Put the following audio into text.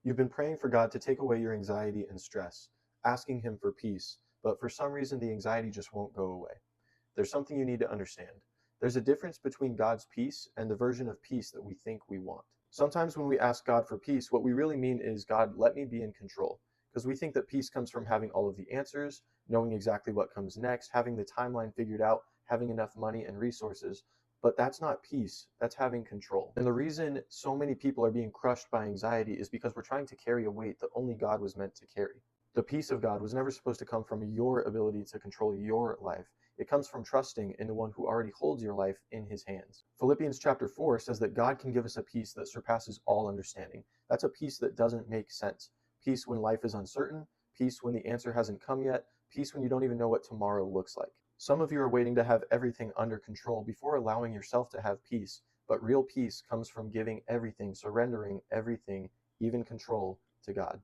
You've been praying for God to take away your anxiety and stress, asking Him for peace, but for some reason the anxiety just won't go away. There's something you need to understand. There's a difference between God's peace and the version of peace that we think we want. Sometimes when we ask God for peace, what we really mean is, God, let me be in control. Because we think that peace comes from having all of the answers, knowing exactly what comes next, having the timeline figured out, having enough money and resources. But that's not peace, that's having control. And the reason so many people are being crushed by anxiety is because we're trying to carry a weight that only God was meant to carry. The peace of God was never supposed to come from your ability to control your life. It comes from trusting in the one who already holds your life in his hands. Philippians chapter 4 says that God can give us a peace that surpasses all understanding. That's a peace that doesn't make sense. Peace when life is uncertain, peace when the answer hasn't come yet, peace when you don't even know what tomorrow looks like. Some of you are waiting to have everything under control before allowing yourself to have peace, but real peace comes from giving everything, surrendering everything, even control, to God.